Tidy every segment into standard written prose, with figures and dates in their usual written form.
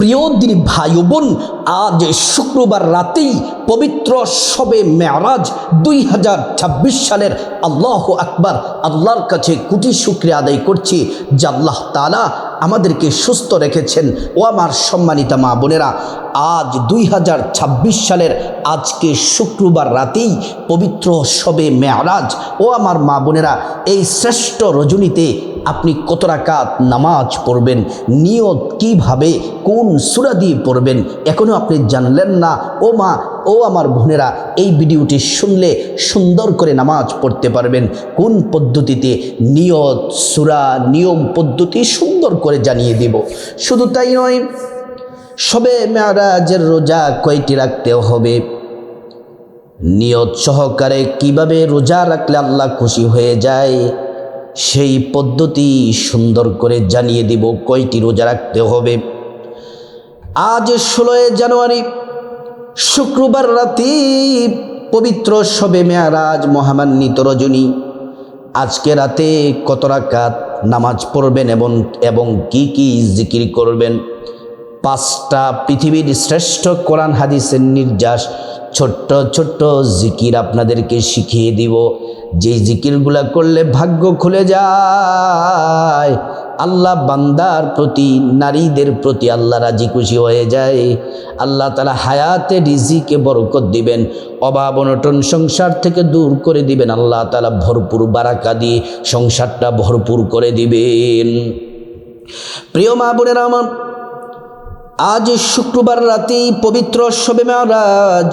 প্রিয় দিনী ভাই বোন, আজ শুক্রবার রাতেই পবিত্র শবে মেরাজ 2026 সালের আল্লাহু আকবার। আল্লাহর কাছে কোটি শুকরিয়া আদায় করছি যে আল্লাহ তাআলা আমাদেরকে সুস্থ রেখেছেন। ও আমার সম্মানিতা মা বোনেরা, আজ 2026 সালের আজকে শুক্রবার রাতেই পবিত্র শবে মেরাজ। ও আমার মা বোনেরা, এই শ্রেষ্ঠ রজনীতে আপনি কত রাকাত নামাজ পড়বেন, নিয়ত কিভাবে, কোন সূরা দিয়ে পড়বেন, এখনও আপনি জানলেন না। ও আমার বোনেরা, এই ভিডিওটি শুনলে সুন্দর করে নামাজ পড়তে পারবেন। কোন পদ্ধতিতে, নিয়ত, সূরা, নিয়ম পদ্ধতি সুন্দর করে জানিয়ে দেব। শুধু তাই নয়, শবে মেরাজের রোজা কয়টি রাখতে হবে, নিয়ত সহকারে কিভাবে রোজা রাখলে আল্লাহ খুশি হয়ে যায়, সেই পদ্ধতি সুন্দর করে জানিয়ে দিব। কয়টি রোজা রাখতে হবে। আজ 16 জানুয়ারি শুক্রবার রাতে পবিত্র শবে মেরাজ, মহামান্বিত রজনী। আজকে রাতে কত রাকাত নামাজ পড়বেন এবং কি কি জিকির করবেন, 5টা পৃথিবীর শ্রেষ্ঠ কোরআন হাদিসের নির্যাস ছোট্ট ছোট্ট জিকির আপনাদেরকে শিখিয়ে দিব। যে জিকিরগুলা করলে ভাগ্য খুলে যায়, আল্লাহ বান্দার প্রতি, নারীদের প্রতি আল্লাহ রাজি খুশি হয়ে যায়। আল্লাহ তাআলা হায়াতে রিজিকে বরকত দিবেন, অভাব অনটন সংসার থেকে দূর করে দিবেন। আল্লাহ তাআলা ভরপুর বারাকা দিয়ে সংসারটা ভরপুর করে দিবেন। প্রিয় মা বোনেরা আমার, আজ শুক্রবার রাতেই পবিত্র শবে মেরাজ।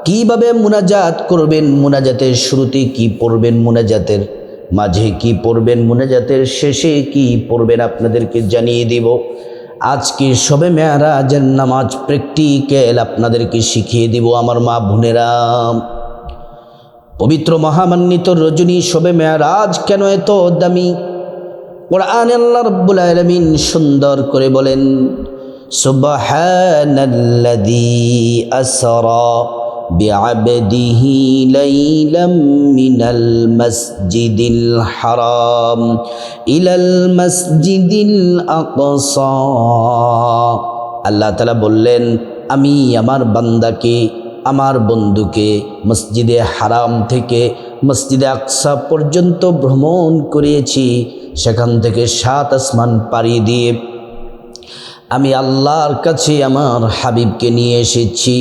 কিভাবে মুনাজাত করবেন, মুনাজাতের শুরুতে কি পড়বেন, মুনাজাতের মাঝে কি পড়বেন, মুনাজাতের শেষে কি পড়বেন, আপনাদেরকে জানিয়ে দিব। আজকে শবে মেরাজের নামাজ প্র্যাকটিক্যাল আপনাদেরকে শিখিয়ে দিব। আমার মা বোনেরা, পবিত্র মহামান্বিত রজনী শবে মেরাজ কেন এত দামি? কোরআনে আল্লাহ রাব্বুল আলামিন সুন্দর করে বলেন, সুবহানাল্লাযী আসরা বিআবদিহি লাইলাম মিনাল মাসজিদিল হারাম ইলাল মাসজিদিল আকসা। আল্লাহ তাআলা বললেন, আমি আমার বান্দাকে, আমার বন্ধুকে মসজিদে হারাম থেকে মসজিদে আকসা পর্যন্ত ভ্রমণ করিয়েছি। সেখান থেকে 7 আসমান পাড়ি দিয়ে আমি আল্লাহর কাছে আমার হাবিবকে নিয়ে এসেছি।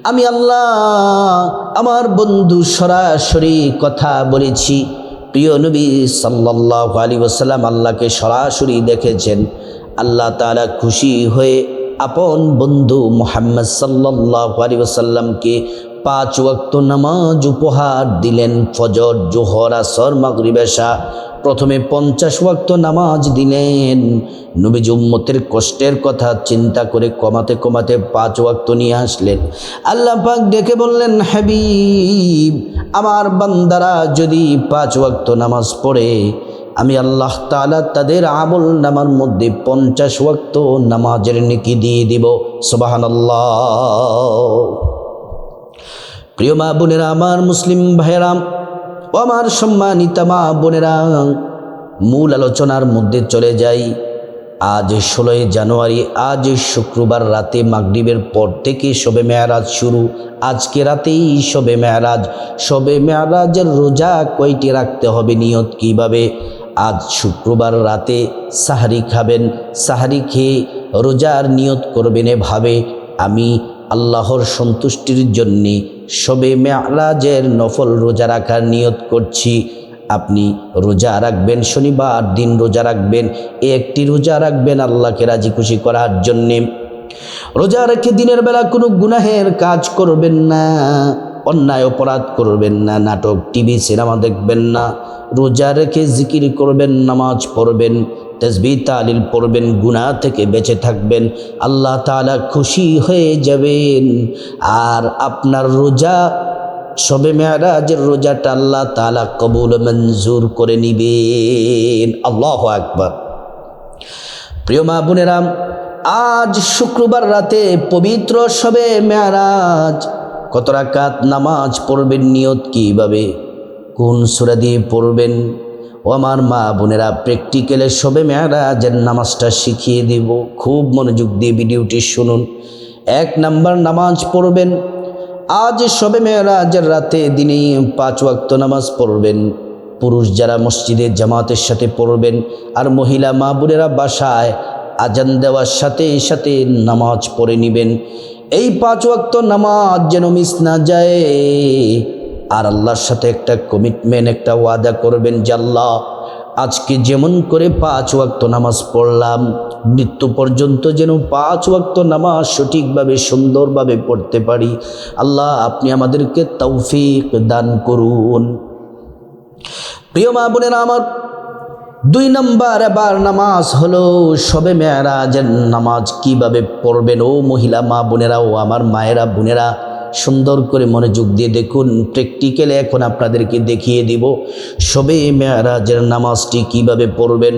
আমি আল্লাহ আমার বন্ধু সরাসরি কথা বলেছি। প্রিয় নবী সাল্লাল্লাহু আলাইহি ওয়াসাল্লাম আল্লাহকে সরাসরি দেখেছেন। আল্লাহ তাআলা খুশি হয়ে আপন বন্ধু মুহাম্মদ সাল্লাল্লাহু আলাইহি ওয়াসাল্লামকে 5 ওয়াক্ত নামাজ উপহার দিলেন। ফজর, জোহর, আসর, মাগরিব, এশা। প্রথমে 50 ওয়াক্ত নামাজ দিলেন। নবীজি উম্মতের কষ্টের কথা চিন্তা করে কমাতে কমাতে 5 ওয়াক্ত নিয়ে আসলেন। আল্লাহ পাক ডেকে বললেন, হাবিব, আমার বান্দারা যদি 5 ওয়াক্ত নামাজ পড়ে, আমি আল্লাহ তাআলা তাদের আমল নামার মধ্যে 50 ওয়াক্ত নামাজের নেকি দিয়ে দিব। সুবহানাল্লাহ। প্রিয় মা বোনেরা আমার, মুসলিম ভাইয়েরা ও আমার সম্মানিতা মা বোনেরা, মূল আলোচনার মধ্যে চলে যাই। আজ 16 জানুয়ারি, আজ শুক্রবার রাতে মাগরিবের পর থেকে শবে মেরাজ শুরু। আজকে রাতেই শবে মেরাজ। শবে মেরাজের রোজা কয়টি রাখতে হবে, নিয়ত কিভাবে? আজ শুক্রবার রাতে সাহরি খাবেন, সাহরি খেয়ে রোজার নিয়ত করবেন এভাবে, আমি আল্লাহর সন্তুষ্টির জন্যে শবে মেরাজের নফল রোজা রাখার নিয়ত করছি। আপনি রোজা রাখবেন, শনিবার দিন রোজা রাখবেন, একটি রোজা রাখবেন আল্লাহকে রাজি খুশি করার জন্যে। রোজা রেখে দিনের বেলা কোনো গুনাহের কাজ করবেন না, অন্যায় অপরাধ করবেন না, নাটক, টিভি, সিনেমা দেখবেন না। রোজা রেখে জিকির করবেন, নামাজ পড়বেন, তাসবিহ তাহলিল পড়বেন, গুনাহ থেকে বেঁচে থাকবেন। আল্লাহ তাআলা খুশি হয়ে যাবেন। আর আপনার রোজা, শবে মেরাজের রোজাটা আল্লাহ তাআলা কবুল মঞ্জুর করে নিবেন। আল্লাহু আকবার। প্রিয় মা বোনেরা, আজ শুক্রবার রাতে পবিত্র শবে মেরাজ। কত রাকাত নামাজ পড়বেন, নিয়ত কিভাবে, কোন সূরা দিয়ে পড়বেন, ও আমার মা বোনেরা, প্র্যাকটিক্যালে শবে মেরাজের নামাজটা শিখিয়ে দেব। খুব মনোযোগ দিয়ে ভিডিওটি শুনুন। 1 নাম্বার নামাজ পড়বেন। আজ শবে মেরাজের রাতে দিনে 5 ওয়াক্ত নামাজ পড়বেন। পুরুষ যারা মসজিদে জামাতের সাথে পড়বেন, আর মহিলা মা বোনেরা বাসায় আজান দেওয়ার সাথে সাথে নামাজ পড়ে নেবেন। এই 5 ওয়াক্ত নামাজ যেন মিস না যায়। আর আল্লাহর সাথে একটা কমিটমেন্ট, একটা ওয়াদা করবেন যে আল্লাহ, আজকে যেমন করে 5 ওয়াক্ত নামাজ পড়লাম, মৃত্যু পর্যন্ত যেন 5 ওয়াক্ত নামাজ সঠিকভাবে সুন্দরভাবে পড়তে পারি। আল্লাহ, আপনি আমাদেরকে তৌফিক দান করুন। প্রিয় মা বোনেরা আমার, 2 নাম্বার এবার নামাজ হলো শবে মেরাজের নামাজ কিভাবে পড়বেন। ও মহিলা মা বোনেরা, ও আমার মায়েরা বোনেরা, সুন্দর করে মনোযোগ দিয়ে দেখুন। প্র্যাকটিক্যালে এখন আপনাদেরকে দেখিয়ে দিব শবে মেরাজের নামাজটি কিভাবে পড়বেন।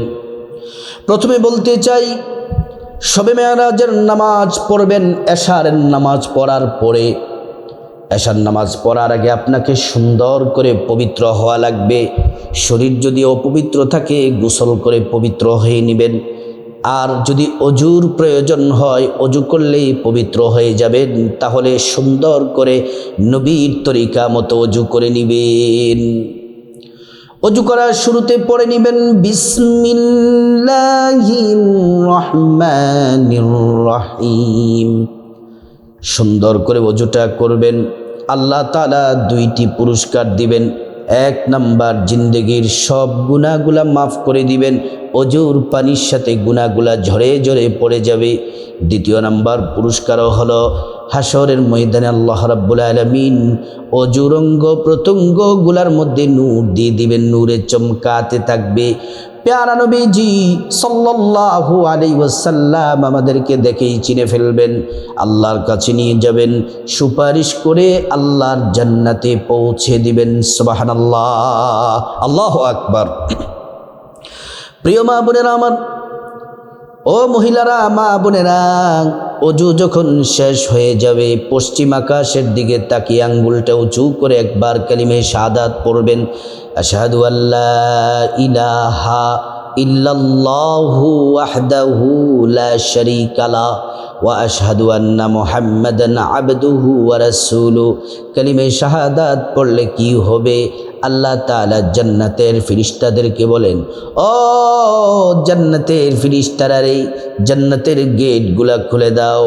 প্রথমে বলতে চাই, শবে মেরাজের নামাজ পড়বেন এশারের নামাজ পড়ার পরে। এশার নামাজ পড়ার আগে আপনাকে সুন্দর করে পবিত্র হওয়া লাগবে। শরীর যদি অপবিত্র থাকে গোসল করে পবিত্র হয়ে নেবেন। আর যদি অজুর প্রয়োজন হয়, অজু করলেই পবিত্র হয়ে যাবেন। তাহলে সুন্দর করে নবীর তরিকা মতো অজু করে নেবেন। অজু করার শুরুতে পড়ে নেবেন বিসমিল্লাহির রহমানির রহিম। সুন্দর করে অজুটা করবেন। আল্লাহ তাআলা 2টি পুরস্কার দিবেন। 1 নাম্বার, জিন্দেগির সব গুনাহগুলা মাফ করে দিবেন। অজুর পানির সাথে গুনাহগুলা ঝরে ঝরে পড়ে যাবে। 2 নাম্বার পুরস্কারও হলো হাসরের ময়দানে আল্লাহ রাব্বুল আলামিন অজুর অঙ্গ প্রত্যঙ্গগুলার মধ্যে নূর দিয়ে দিবেন, নূরে চমকাতে থাকবে। প্যারা নবীজি সাল্লাল্লাহু আলাইহি ওয়াসাল্লাম আমাদেরকে দেখেই চিনে ফেলবেন, আল্লাহর কাছে নিয়ে যাবেন, সুপারিশ করে আল্লাহর জান্নাতে পৌঁছে দিবেন। সুবহানাল্লাহ, আল্লাহু আকবার। প্রিয় মা বোনেরা আমার, ও মহিলারা মা বোনেরা, অজু যখন শেষ হয়ে যাবে, পশ্চিম আকাশের দিকে তাকিয়ে আঙ্গুলটা উঁচু করে একবার কালিমে শাহাদাত পড়বেন। আশহাদু আল্লা ইলাহা ইল্লাল্লাহু ওয়াহদাহু লা শারীকা লাহু ওয়া আশহাদু আন্না মুহাম্মাদান আবদুহু ওয়া রাসূলুহু। কালিমে শাহাদাত পড়লে কি হবে? আল্লাহ তাআলা জান্নাতের ফেরেশতাদেরকে বলেন, ও জান্নাতের ফেরেশতারা রে, জান্নাতের গেটগুলা খুলে দাও,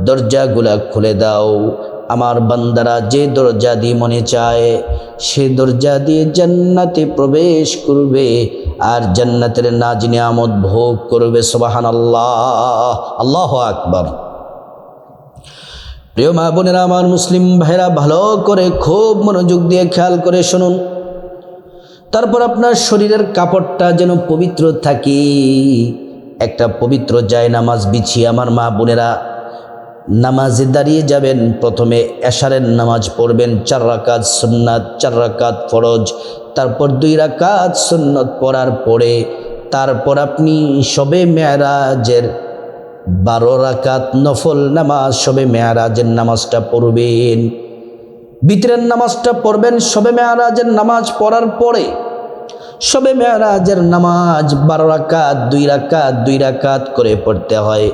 দরজাগুলা খুলে দাও। আমার বান্দারা যে দরজা দিয়ে মনে চায় সে দরজা দিয়ে জান্নাতে প্রবেশ করবে আর জান্নাতের নাজ নিয়ামত ভোগ করবে। সুবহানাল্লাহ, আল্লাহু আকবার। প্রিয় মা বোনেরা আমার, মুসলিম ভাইরা, ভালো করে খুব মনোযোগ দিয়ে খেয়াল করে শুনুন। তারপর আপনার শরীরের কাপড়টা যেন পবিত্র থাকে। একটা পবিত্র জায়নামাজ বিছিয়ে আমার মা বোনেরা নামাজে দাঁড়িয়ে যাবেন। প্রথমে এশারের নামাজ পড়বেন 4 রাকাত সুন্নাত, 4 রাকাত ফরজ, তারপর 2 রাকাত সুন্নত পড়ার পরে তারপর আপনি শবে মেরাজের 12 রাকাত নফল নামাজ, শবে মেরাজের নামাজটা পড়বেন। বিতরের নামাজটা পড়বেন শবে মেরাজের নামাজ পড়ার পরে। শবে মেরাজের নামাজ 12 রাকাত 2 রাকাত 2 রাকাত করে পড়তে হয়।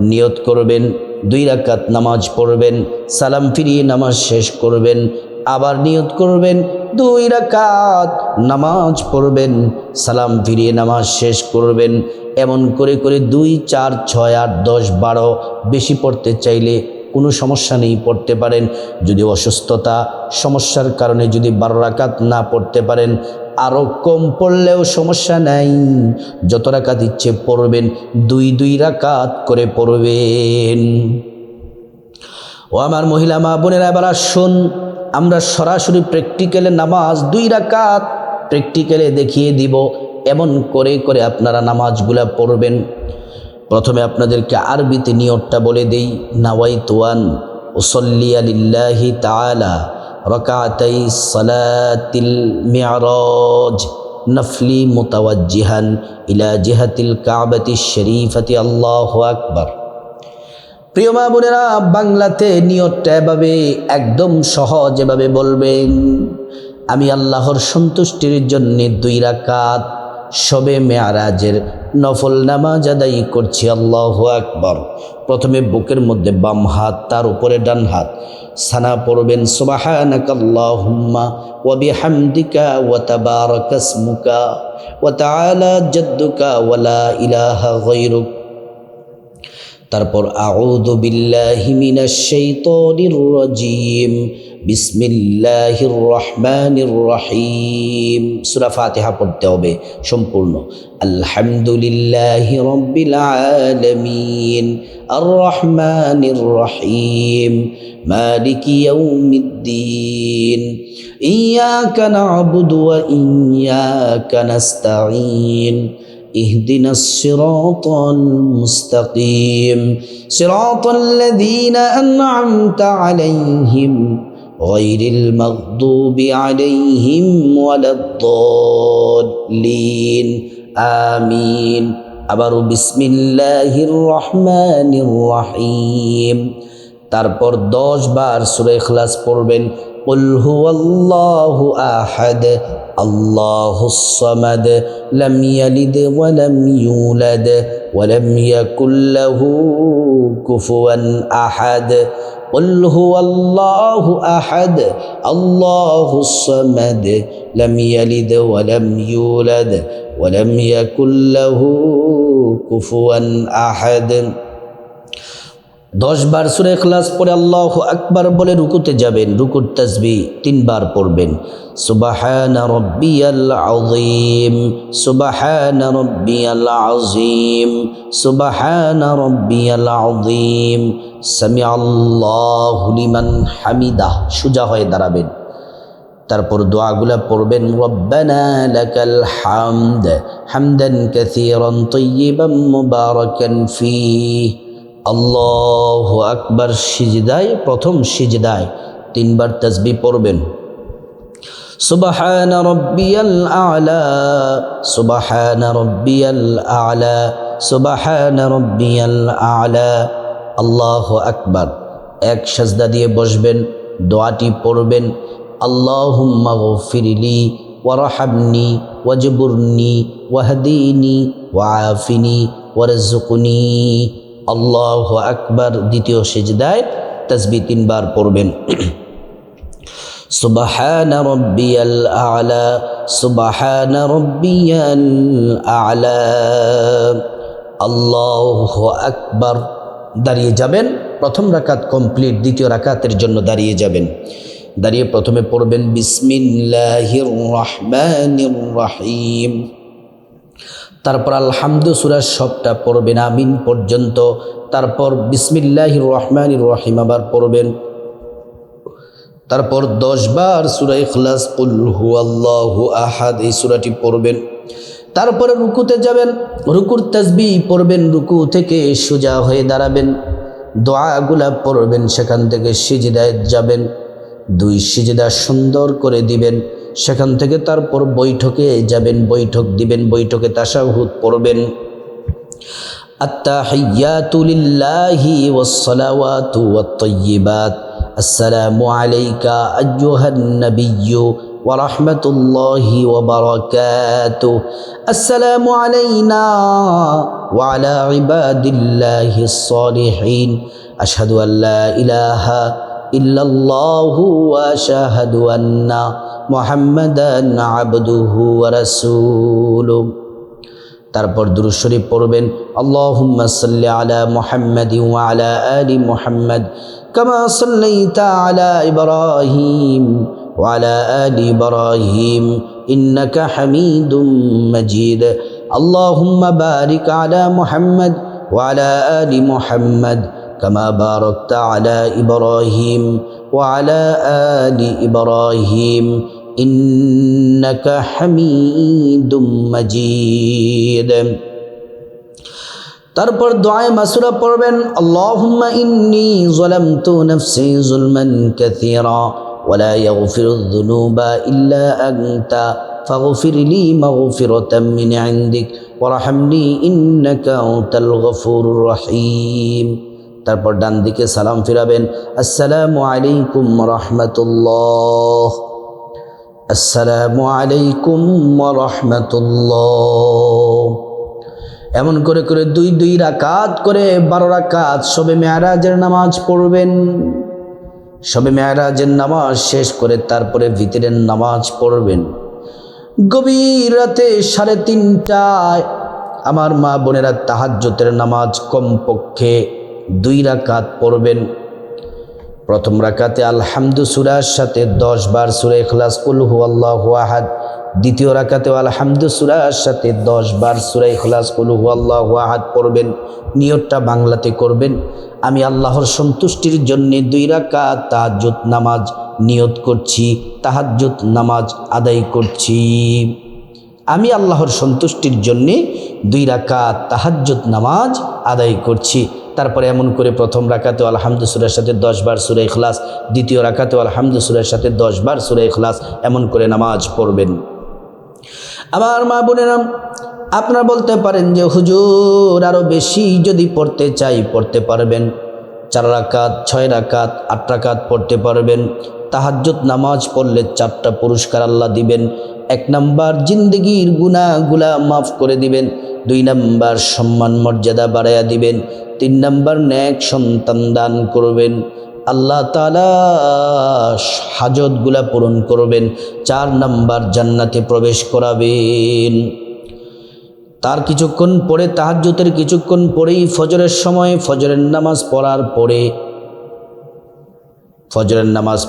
নিয়ত করবেন 2 রাকাত নামাজ পড়বেন, সালাম ফিরিয়ে নামাজ শেষ করবেন, আবার নিয়ত করবেন 2 রাকাত নামাজ পড়বেন, সালাম ফিরিয়ে নামাজ শেষ করবেন। এমন করে করে 2, 4, 6, 8, 10, 12 বেশি পড়তে চাইলে কোনো সমস্যা নেই, পড়তে পারেন। যদি অসুস্থতা সমস্যার কারণে যদি 12 রাকাত না পড়তে পারেন, আরও কম পড়লেও সমস্যা নাই, যত রাকাত ইচ্ছে পড়বেন, 2 রাকাত করে পড়বেন। ও আমার মহিলা মা বোনেরা, এবার আসুন আমরা সরাসরি প্র্যাকটিক্যালে নামাজ 2 রাকাত প্র্যাকটিক্যালে দেখিয়ে দিব। এমন করে করে আপনারা নামাজগুলা পড়বেন। প্রথমে আপনাদেরকে আরবিতে নিয়তটা বলে দেই। নাওয়াইতু আন উসাল্লিয়া লিল্লাহি তাআলা রাকাতাই সালাতিল মি'রাজ নফলি মুতাওয়াজ্জিহান ইলা জিহাতিল কাবাতিশ শরীফাতি, আল্লাহু আকবার। প্রিয় মা বোনেরা, বাংলাতে নিয়তটা এভাবে একদম সহজ এভাবে বলবেন, আমি আল্লাহর সন্তুষ্টির জন্য 2 রাকাত শবে মেয়ারাজের নফল নামাজ আদায় করছি। আল্লাহু আকবার। প্রথমে বুকের মধ্যে বাম হাত, তার উপরে ডান হাত। সানা পড়বেন সুবহানাকাল্লাহুম্মা ওয়া বিহামদিকা ওয়া তাবারাকা ইসমুকা ওয়া তাআলা জাদ্দুকা ওয়া লা ইলাহা গায়রুক। তারপর আউযু বিল্লাহি মিনাশ শাইতানির রাজীম, বিসমিল্লাহির রহমানির রহিম। সূরা ফাতিহা পড়তে হবে সম্পূর্ণ। আলহামদুলিল্লাহি রাব্বিল আলামিন, আর রহমানির রহিম, মালিকি ইয়াউমিদ্দিন, ইয়াকা না'বুদু ওয়া ইয়াকা নাস্তাঈন, اهدنا الصراط المستقيم صراط الذين أنعمت عليهم غير المغضوب عليهم ولا الضالين آمين। আবারও বিসমিল্লাহির রহমানির রহিম। তারপর 10 বার সূরা ইখলাস পড়বেন। কুল হুয়াল্লাহু আহাদ আল্লাহুস সামাদ লাম ইয়ালিদ ওয়া লাম ইউলাদ ওয়া লাম ইয়াকুল লাহু কুফুয়ান আহাদ। কুল হুয়াল্লাহু আহাদ আল্লাহুস সামাদ লাম ইয়ালিদ ওয়া লাম ইউলাদ ওয়া লাম ইয়াকুল লাহু কুফুয়ান আহাদ। 10 বার সূরা ইখলাস পড়ে আল্লাহু আকবার বলে রুকুতে যাবেন। রুকুর তাসবিহ 3 বার পড়বেন। সুবহানা রাব্বিয়াল আযীম, সুবহানা রাব্বিয়াল আযীম, সুবহানা রাব্বিয়াল আযীম, সামিআল্লাহু লিমান হামিদাহ। সোজা হয়ে দাঁড়াবেন। তারপর দোয়াগুলা পড়বেন। রব্বানা লাকাল হামদ হামদান কাসীরান তাইয়িবান মুবারাকান ফীহি। আল্লাহু আকবার। সিজদায়, প্রথম সিজদায় 3 বার তাসবিহ পড়বেন। সুবহানা রাব্বিয়াল আ'লা, সুবহানা রাব্বিয়াল আ'লা, সুবহানা রাব্বিয়াল আ'লা। আল্লাহু আকবার। এক সাজদা দিয়ে বসবেন, দোয়াটি পড়বেন। আল্লাহুম্মা গফিরলি ওয়ারহামনি ওয়াজবুরনি ওয়াহদিনি ওয়াআফিনি ওয়ারযুকনি। আল্লাহু আকবার। দ্বিতীয় সিজদায় তাসবিহ 3 বার পড়বেন। সুবহানা রাব্বিয়াল আ'লা, সুবহানা রাব্বিয়াল আ'লা। আল্লাহু আকবার। দাঁড়িয়ে যাবেন। প্রথম রাকাত কমপ্লিট, দ্বিতীয় রাকাতের জন্য দাঁড়িয়ে যাবেন। দাঁড়িয়ে প্রথমে পড়বেন বিসমিল্লাহির রহমানির রহিম। তারপর আলহামদু সূরা সবটা পড়বেন আমিন পর্যন্ত। তারপর বিসমিল্লাহির রহমানির রহিম আবার পড়বেন। তারপর 10 বার সূরা ইখলাস কুল হুয়াল্লাহু আহাদ এই সূরাটি পড়বেন। তারপরে রুকুতে যাবেন, রুকুর তাসবিহ পড়বেন। রুকু থেকে সোজা হয়ে দাঁড়াবেন, দোয়াগুলা পড়বেন। সেখান থেকে সিজদায় যাবেন, 2 সিজদা সুন্দর করে দিবেন। সেখান থেকে তারপর বৈঠকে যাবেন, বৈঠক দিবেন। বৈঠকে তাশাহুদ পড়বেন। আত্তাহিয়াতু লিল্লাহি ওয়াস সালাওয়াতু ওয়াত তাইয়্যিবাত, আসসালামু আলাইকা আইয়ুহান নাবিয়্যু ওয়া রাহমাতুল্লাহি ওয়া বারাকাতুহু, আসসালামু আলাইনা ওয়া আলা ইবাদিল্লাহিস সালিহিন, আশহাদু আল্লা ইলাহা ইল্লাল্লাহু ওয়া আশহাদু আন্না মুহাম্মাদান আবদুহু ওয়া রাসূলুহু। তারপর দুরূদ শরীফ পড়বেন। আল্লাহুম্মা সাল্লি আলা মুহাম্মাদিন ওয়া আলা আলি মুহাম্মাদ কামা সাল্লাইতা আলা ইব্রাহিম ওয়া আলা আলি ইব্রাহিম ইন্নাকা হামিদুম মাজিদ। আল্লাহুম্মা বারিক আলা মুহাম্মাদ ওয়া আলা আলি মুহাম্মাদ كما باركت على إبراهيم وعلى آل إبراهيم إنك حميد مجيد। তারপর দোয়ায়ে মাসুরা পড়বেন। আল্লাহুম্মা ইন্নী যালামতু নাফসি যুলমান কাসীরা ওয়া লা ইয়াগফিরুয যুনুবা ইল্লা আনতা ফাগফির লি মাগফিরাতাম মিন ইনদিক ওয়ারহামনি ইন্নাকা আনতাল গফুরুর রহিম। তারপর ডান দিকে সালাম ফিরাবেন। আসসালামু আলাইকুম রাহমাতুল্লাহ। আসসালামু আলাইকুম ওয়া রাহমাতুল্লাহ। এমন করে করে দুই দুই রাকাত করে 12 রাকাত শবে মেরাজের নামাজ পড়বেন। শবে মেরাজের নামাজ শেষ করে তারপরে ভিতরের নামাজ পড়বেন। গভীর রাতে 3:30টায় আমার মা বোনেরা তাহাজ্জুদের নামাজ কমপক্ষে 2 রাকাত পড়বেন। প্রথম রাকাতে আলহামদু সূরার সাথে 10 বার সূরা ইখলাস, কুল হুয়াল্লাহু আহাদ। দ্বিতীয় রাকাতে আলহামদু সূরার সাথে 10 বার সূরা ইখলাস, কুল হুয়াল্লাহু আহাদ পড়বেন। নিয়তটা বাংলাতে করবেন, আমি আল্লাহর সন্তুষ্টির জন্য 2 রাকাত তাহাজ্জুদ নামাজ নিয়ত করছি, তাহাজ্জুদ নামাজ আদায় করছি। আমি আল্লাহর সন্তুষ্টির জন্যে 2 রাকাত তাহাজ্জুদ নামাজ আদায় করছি। তারপরে এমন করে প্রথম রাকাতে আলহামদু সূরার সাথে 10 বার সূরা ইখলাস, দ্বিতীয় রাকাতে আলহামদু সূরার সাথে 10 বার সূরা ইখলাস, এমন করে নামাজ পড়বেন। আমার মা বোনেরা, আপনারা বলতে পারেন যে হুজুর আরও বেশি যদি পড়তে চাই পড়তে পারবেন। 4 রাকাত, 6 রাকাত, 8 রাকাত পড়তে পারবেন। তাহাজ্জুদ নামাজ পড়লে 4টা পুরস্কার আল্লাহ দিবেন। 1 নাম্বার জিন্দগির গুনাহগুলা মাফ করে দিবেন। 2 নাম্বার সম্মান মর্যাদা বাড়াইয়া দিবেন। 3 নাম্বার নেক সন্তান দান করবেন। আল্লাহ তাআলা হাজতগুলা পূরণ করবেন। 4 নাম্বার জান্নাতে প্রবেশ করাবেন। তার কিছুক্ষণ পরে, তাহাজ্জুদের কিছুক্ষণ পরেই ফজরের সময় ফজরের নামাজ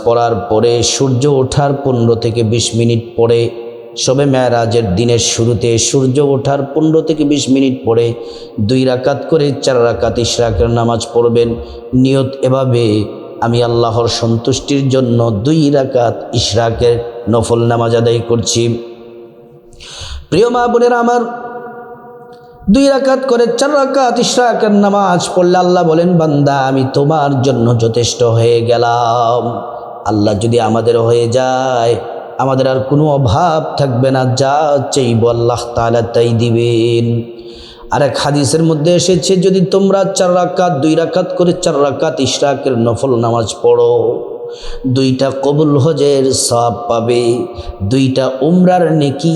পড়ার পরে সূর্য ওঠার 15 থেকে 20 মিনিট পরে, শবে মেরাজের দিনের শুরুতে সূর্য ওঠার 15 থেকে 20 মিনিট পরে 2 রাকাত করে 4 রাকাত ইশরাকের নামাজ পড়বেন। নিয়ত এভাবে, আমি আল্লাহর সন্তুষ্টির জন্য 2 রাকাত ইশরাকের নফল নামাজ আদায় করছি। প্রিয় মা বোনেরা আমার, 2 রাকাত করে 4 রাকাত ইশরাকের নামাজ পড়লে আল্লাহ বলেন, বান্দা আমি তোমার জন্য যথেষ্ট হয়ে গেলাম। আল্লাহ যদি আমাদের হয়ে যায়, আমাদের আর কোনো অভাব থাকবে না, যা চাইব আল্লাহ তাআলা তাই দিবেন। আরেক হাদিসের মধ্যে এসেছে, যদি তোমরা 4 রাকাত 2 রাকাত করে 4 রাকাত ইশরাকের নফল নামাজ পড়ো, 2টা কবুল হজের সওয়াব পাবে, 2টা উমরার নেকি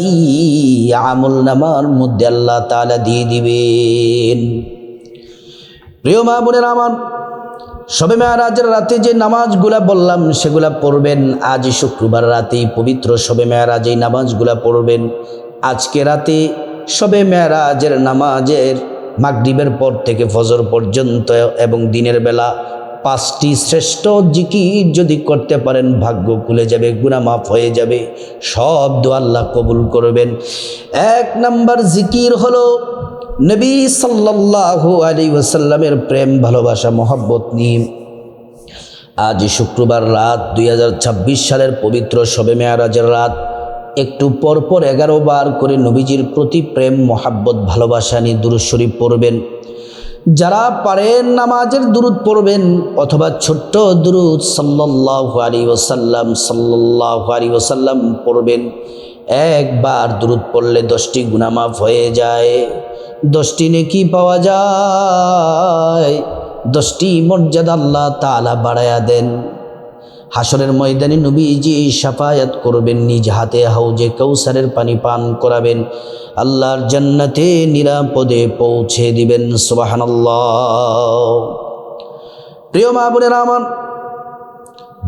আমল নামার মধ্যে আল্লাহ তাআলা দিয়ে দিবেন। প্রিয় মা বোনেরা আমার, শবে মেরাজের রাতে যে নামাজগুলা বললাম সেগুলা পড়বেন। আজ শুক্রবার রাতেই পবিত্র শবে মেরাজের নামাজগুলা পড়বেন। আজকে রাতে শবে মেরাজের নামাজের মাগরিবের পর থেকে ফজর পর্যন্ত এবং দিনের বেলা 5টি শ্রেষ্ঠ জিকির যদি করতে পারেন, ভাগ্য খুলে যাবে, গুনাহ মাফ হয়ে যাবে, সব দোয়া আল্লাহ কবুল করবেন। 1 নাম্বার জিকির হলো নবী সাল্লাল্লাহু আলাইহি ওয়াসাল্লামের প্রেম ভালোবাসা মহব্বত নিয়ে আজ শুক্রবার রাত 2026 সালের পবিত্র শবে মেরাজের রাত একটু পর পর 11 বার করে নবীজির প্রতি প্রেম মহব্বত ভালোবাসা নিয়ে দুরূদ শরীফ পড়বেন। যারা পারেন নামাজের দুরূদ পড়বেন, অথবা ছোট্ট দুরূদ সাল্লাল্লাহু আলাইহি ওয়াসাল্লাম পড়বেন। 1 বার দুরূদ পড়লে 10টি গুনাহ মাফ হয়ে যায়, 10টি নেকি পাওয়া যায়, 10টি মর্যাদা আল্লাহ তাআলা বাড়ায়া দেন। হাসরের ময়দানে নবীজি শাফায়াত করবেন, নিজ হাতে হাউজে কাউসারের পানি পান করাবেন, আল্লাহর জান্নাতে নিরাপদে পৌঁছে দিবেন। সুবহানাল্লাহ। প্রিয় মা বোনেরা আমার,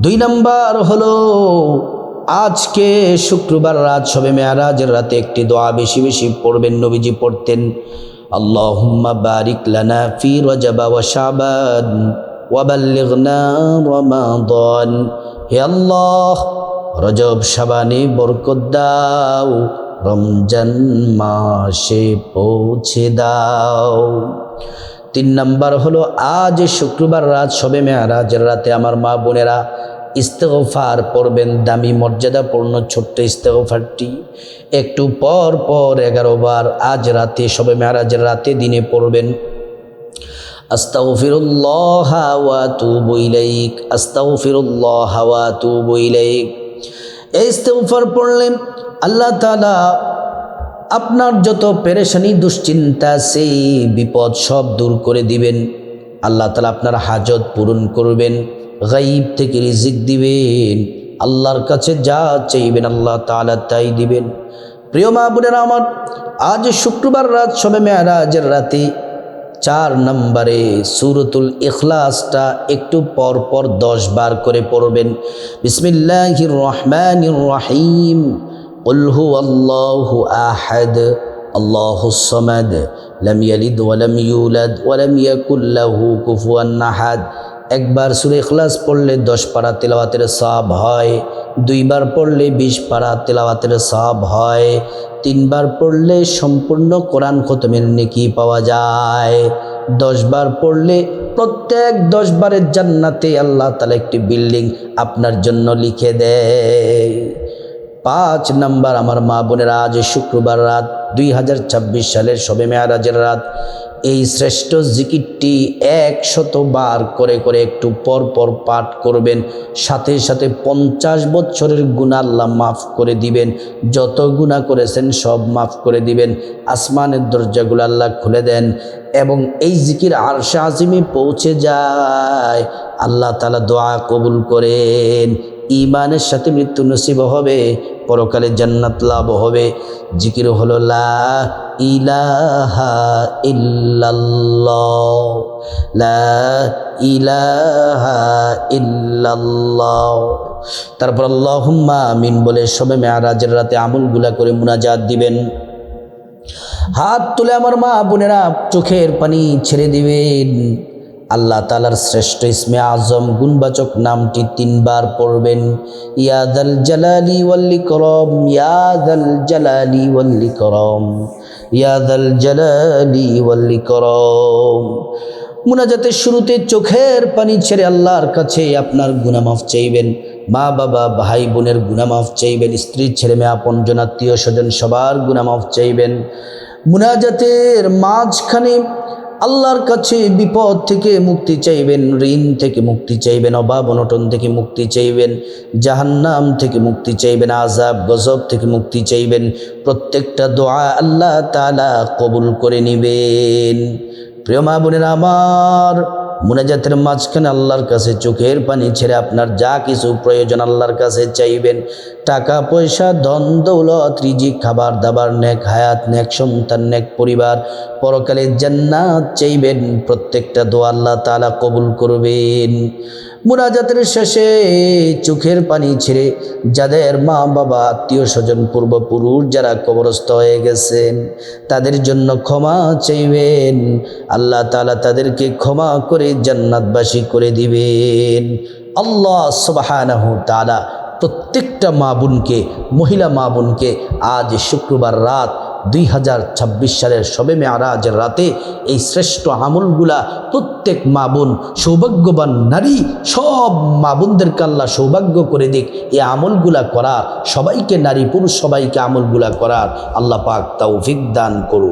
2 নাম্বার হলো আজকে শুক্রবার রাত শবে মেরাজের রাতে একটি দোয়া বেশি বেশি পড়বেন। নবীজি পড়তেন, আল্লাহুম্মা বারিক লানা ফি রজব ওয়া শাবান ওয়া বাল্লিগনা রমাদান। হে আল্লাহ, রজব শাবানে বরকত দাও, রমজান মাসে পৌঁছে দাও। 3 নাম্বার হলো আজ শুক্রবার রাত শবে মেরাজের রাতে আমার মা বোনেরা ইস্তেগফার পড়বেন। দামি মর্যাদাপূর্ণ ছোট্ট ইস্তেগফারটি একটু পর পর 11 বার আজ রাতে শবে মেরাজের রাতে দিনে পড়বেন। আস্তাগফিরুল্লাহ ওয়া আতুবু ইলাইক, আস্তাগফিরুল্লাহ ওয়া আতুবু ইলাইক। এই ইস্তেগফার পড়লে আল্লাহ তাআলা আপনার যত পেরেশানি দুশ্চিন্তা সেই বিপদ সব দূর করে দিবেন। আল্লাহ তাআলা আপনার হাজত পূরণ করবেন, গায়ব থেকে রিজিক দিবেন, আল্লাহর কাছে যা চাইবেন আল্লাহ তাআলা তাই দিবেন। প্রিয় মা বোনেরা আমার, আজ শুক্রবার রাত শবে মেরাজের রাতে 4 নম্বরে সূরাতুল ইখলাসটা একটু পর পর 10 বার করে পড়বেন। বিসমিল্লাহির রহমানির রহিম। কুল হুয়াল্লাহু আহাদ আল্লাহুস সামাদ লাম ইয়ালিদ ওয়া লাম ইউলাদ ওয়া লাম ইয়াকুল লাহু কুফুয়ান আহাদ। একবার সূরা ইখলাস পড়লে 10 পারা তেলাওয়াতের সওয়াব হয়, 2 বার পড়লে 20 পারা তেলাওয়াতের সওয়াব হয়, 3 বার পড়লে সম্পূর্ণ কোরআন খতমের নেকি পাওয়া যায়, 10 বার পড়লে প্রত্যেক 10 বারের জান্নাতে আল্লাহ তাআলা একটি বিল্ডিং আপনার জন্য লিখে দেয়। 5 নাম্বার আমার মা বোনেরা, আজ শুক্রবার রাত 2026 সালের শবে মেরাজের রাত, এই শ্রেষ্ঠ জিকিরটি 100 বার করে করে একটু পর পর পাঠ করবেন। সাথে সাথে 50 বছরের গুনাহ আল্লাহ মাফ করে দিবেন। যত গুনাহ করেছেন সব মাফ করে দিবেন। আসমানের দরজাগুলো আল্লাহ খুলে দেন এবং এই জিকির আরশে আজিমে পৌঁছে যায়। আল্লাহ তাআলা দোয়া কবুল করেন। ঈমানের সাথে মৃত্যু নসিব হবে, পরকালে জান্নাত লাভ হবে। জিকির হলো লা ইলাহা ইল্লাল্লাহ, লা ইলাহা ইল্লাল্লাহ। তারপর আল্লাহুম্মা আমিন বলে শবে মেরাজের রাতে আমলগুলা করে মুনাজাত দিবেন। হাত তুলে আমার মা বোনেরা চোখের পানি ছেড়ে দিবেন। আল্লাহ তাআলার শ্রেষ্ঠ ইসমে আজম গুণবাচক নামটি 3 বার পড়বেন। ইয়া যাল জালালি ওয়াল ইকরাম, ইয়া যাল জালালি ওয়াল ইকরাম, ইয়া যাল জালালি ওয়াল ইকরাম। মুনাজাতের শুরুতে চোখের পানি ছেড়ে আল্লাহর কাছে আপনার গুনাহ মাফ চাইবেন। মা বাবা ভাই বোনের গুনাহ মাফ চাইবেন। স্ত্রী ছেলে মেয়ে আপনজন আত্মীয় স্বজন সবার গুনাহ মাফ চাইবেন। মুনাজাতের মাঝখানে আল্লাহর কাছে বিপদ থেকে মুক্তি চাইবেন, ঋণ থেকে মুক্তি চাইবেন, অভাব অনটন থেকে মুক্তি চাইবেন, জাহান্নাম থেকে মুক্তি চাইবেন, আযাব গজব থেকে মুক্তি চাইবেন। প্রত্যেকটা দোয়া আল্লাহ তাআলা কবুল করে নেবেন। প্রিয় মা বোনেরা আমার, মুনাজাতের মাঝখানে আল্লাহর কাছে চোখের পানি ছেড়ে আপনার যা কিছু প্রয়োজন আল্লাহর কাছে চাইবেন। টাকা পয়সা, ধন দৌলত, রিজিক, খাবার দাবার, নেক হায়াত, নেক সন্তান, নেক পরিবার, পরকালে জান্নাত চাইবেন। প্রত্যেকটা দোয়া আল্লাহ তাআলা কবুল করবেন। মুনাজাতের শেষে চোখের পানি ছেড়ে যাদের মা বাবা আত্মীয় স্বজন পূর্বপুরুষ যারা কবরস্থ হয়ে গেছেন তাদের জন্য ক্ষমা চাইবেন। আল্লাহ তাআলা তাদেরকে ক্ষমা করে জান্নাতবাসী করে দিবেন। আল্লাহ সুবহানাহু তাআলা প্রত্যেকটা মা বোনকে, মহিলা মা বোনকে আজ শুক্রবার রাত 2026 সালের শবে মেরাজের রাতে এই শ্রেষ্ঠ আমলগুলা প্রত্যেক মা বোন, সৌভাগ্যবান নারী সব মা বোনদেরকে আল্লাহ সৌভাগ্য করে দিক এই আমলগুলা করার। সবাইকে, নারী পুরুষ সবাইকে আমলগুলা করার আল্লাহ পাক তৌফিক দান করুন।